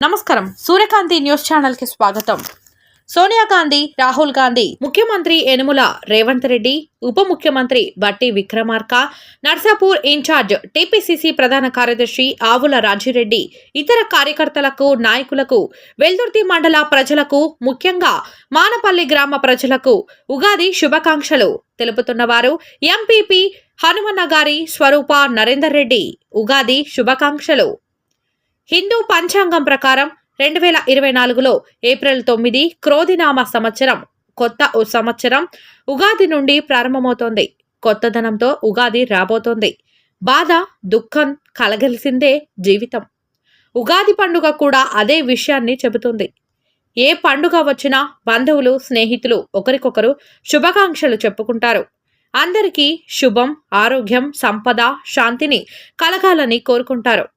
నమస్కారం. సూర్యకాంతి news channel కి స్వాగతం. సోనియా గాంధీ, రాహుల్ గాంధీ, ముఖ్యమంత్రి యనుమల రేవంత్ రెడ్డి, ఉప ముఖ్యమంత్రి బట్టి విక్రమార్క, నర్సాపూర్ ఇన్ఛార్జ్ టీపీసీసీ ప్రధాన కార్యదర్శి ఆవుల రాజిరెడ్డి, ఇతర కార్యకర్తలకు, నాయకులకు, వెల్దుర్తి మండల ప్రజలకు, ముఖ్యంగా మానపల్లి గ్రామ ప్రజలకు ఉగాది శుభాకాంక్షలు తెలుపుతున్నవారు ఎంపీపీ హనుమన్న గారి స్వరూప నరేందర్ రెడ్డి. ఉగాది శుభాకాంక్షలు. హిందూ పంచాంగం ప్రకారం 2024లో ఏప్రిల్ 9 క్రోధినామ సంవత్సరం కొత్త సంవత్సరం ఉగాది నుండి ప్రారంభమవుతోంది. కొత్తదనంతో ఉగాది రాబోతోంది. బాధ, దుఃఖం కలగలిసిందే జీవితం. ఉగాది పండుగ కూడా అదే విషయాన్ని చెబుతుంది. ఏ పండుగ వచ్చినా బంధువులు, స్నేహితులు ఒకరికొకరు శుభాకాంక్షలు చెప్పుకుంటారు. అందరికీ శుభం, ఆరోగ్యం, సంపద, శాంతిని కలగాలని కోరుకుంటారు.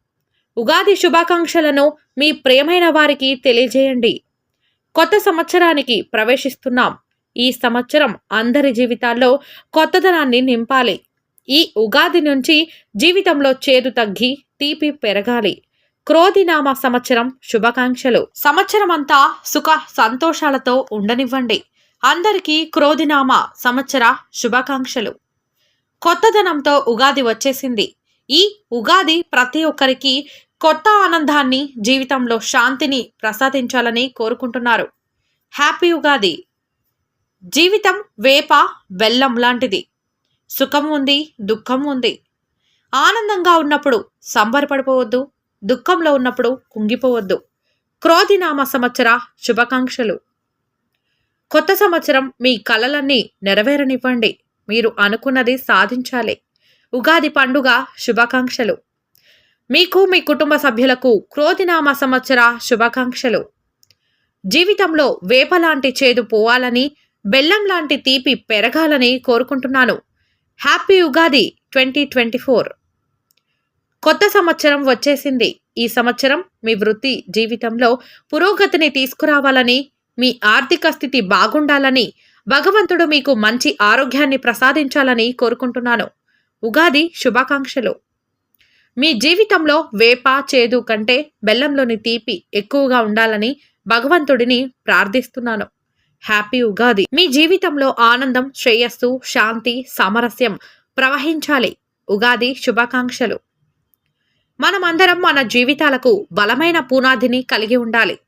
ఉగాది శుభాకాంక్షలను మీ ప్రియమైన వారికి తెలియజేయండి. కొత్త సంవత్సరానికి ప్రవేశిస్తున్నాం. ఈ సంవత్సరం అందరి జీవితాల్లో కొత్తదనాన్ని నింపాలి. ఈ ఉగాది నుంచి జీవితంలో చేదు తగ్గి తీపి పెరగాలి. క్రోధినామ సంవత్సరం శుభాకాంక్షలు. సంవత్సరమంతా సుఖ సంతోషాలతో ఉండనివ్వండి. అందరికీ క్రోధినామ సంవత్సర శుభాకాంక్షలు. కొత్తదనంతో ఉగాది వచ్చేసింది. ఈ ఉగాది ప్రతి ఒక్కరికి కొత్త ఆనందాన్ని, జీవితంలో శాంతిని ప్రసాదించాలని కోరుకుంటున్నారు. హ్యాపీ ఉగాది. జీవితం వేప బెల్లం లాంటిది. సుఖం ఉంది, దుఃఖం ఉంది. ఆనందంగా ఉన్నప్పుడు సంబరపడిపోవద్దు, దుఃఖంలో ఉన్నప్పుడు కుంగిపోవద్దు. క్రోధినామ సంవత్సర శుభాకాంక్షలు. కొత్త సంవత్సరం మీ కలలన్నీ నెరవేరనివ్వండి. మీరు అనుకున్నది సాధించాలి. ఉగాది పండుగ శుభాకాంక్షలు. మీకు, మీ కుటుంబ సభ్యులకు క్రోధినామ సంవత్సర శుభాకాంక్షలు. జీవితంలో వేప లాంటి చేదు పోవాలని, బెల్లం లాంటి తీపి పెరగాలని కోరుకుంటున్నాను. హ్యాపీ ఉగాది 2024. కొత్త సంవత్సరం వచ్చేసింది. ఈ సంవత్సరం మీ వృత్తి జీవితంలో పురోగతిని తీసుకురావాలని, మీ ఆర్థిక స్థితి బాగుండాలని, భగవంతుడు మీకు మంచి ఆరోగ్యాన్ని ప్రసాదించాలని కోరుకుంటున్నాను. ఉగాది శుభాకాంక్షలు. మీ జీవితంలో వేప చేదు కంటే బెల్లంలోని తీపి ఎక్కువగా ఉండాలని భగవంతుడిని ప్రార్థిస్తున్నాను. హ్యాపీ ఉగాది. మీ జీవితంలో ఆనందం, శ్రేయస్సు, శాంతి, సామరస్యం ప్రవహించాలి. ఉగాది శుభాకాంక్షలు. మనమందరం మన జీవితాలకు బలమైన పునాదిని కలిగి ఉండాలి.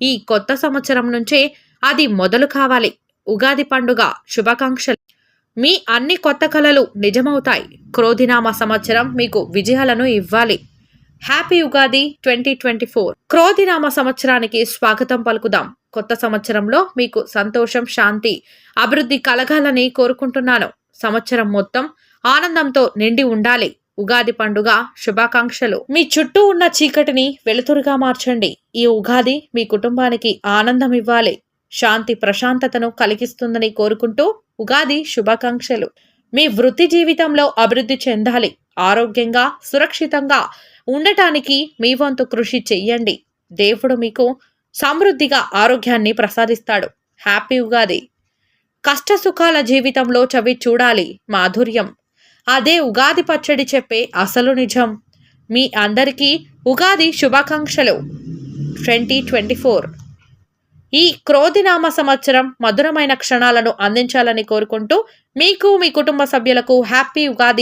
ఈ కొత్త సంవత్సరం నుంచే అది మొదలు కావాలి. ఉగాది పండుగ శుభాకాంక్షలు. మీ అన్ని కొత్త కలలు నిజమవుతాయి. క్రోధినామ సంవత్సరం మీకు విజయాలను ఇవ్వాలి. హ్యాపీ ఉగాది 2024. క్రోధినామ సంవత్సరానికి స్వాగతం పలుకుదాం. కొత్త సంవత్సరంలో మీకు సంతోషం, శాంతి, అభివృద్ధి కలగాలని కోరుకుంటున్నాను. సంవత్సరం మొత్తం ఆనందంతో నిండి ఉండాలి. ఉగాది పండుగ శుభాకాంక్షలు. మీ చుట్టూ ఉన్న చీకటిని వెలుతురుగా మార్చండి. ఈ ఉగాది మీ కుటుంబానికి ఆనందం ఇవ్వాలి. శాంతి, ప్రశాంతతను కలిగిస్తుందని కోరుకుంటూ ఉగాది శుభాకాంక్షలు. మీ వృత్తి జీవితంలో అభివృద్ధి చెందాలి. ఆరోగ్యంగా, సురక్షితంగా ఉండటానికి మీ వంతు కృషి చెయ్యండి. దేవుడు మీకు సమృద్ధిగా ఆరోగ్యాన్ని ప్రసాదిస్తాడు. హ్యాపీ ఉగాది. కష్ట సుఖాల జీవితంలో చవి చూడాలి మాధుర్యం. అదే ఉగాది పచ్చడి చెప్పే అసలు నిజం. మీ అందరికీ ఉగాది శుభాకాంక్షలు 2024. ఈ క్రోధినామ సంవత్సరం మధురమైన క్షణాలను అందించాలని కోరుకుంటూ మీకు, మీ కుటుంబ సభ్యులకు హ్యాపీ ఉగాది.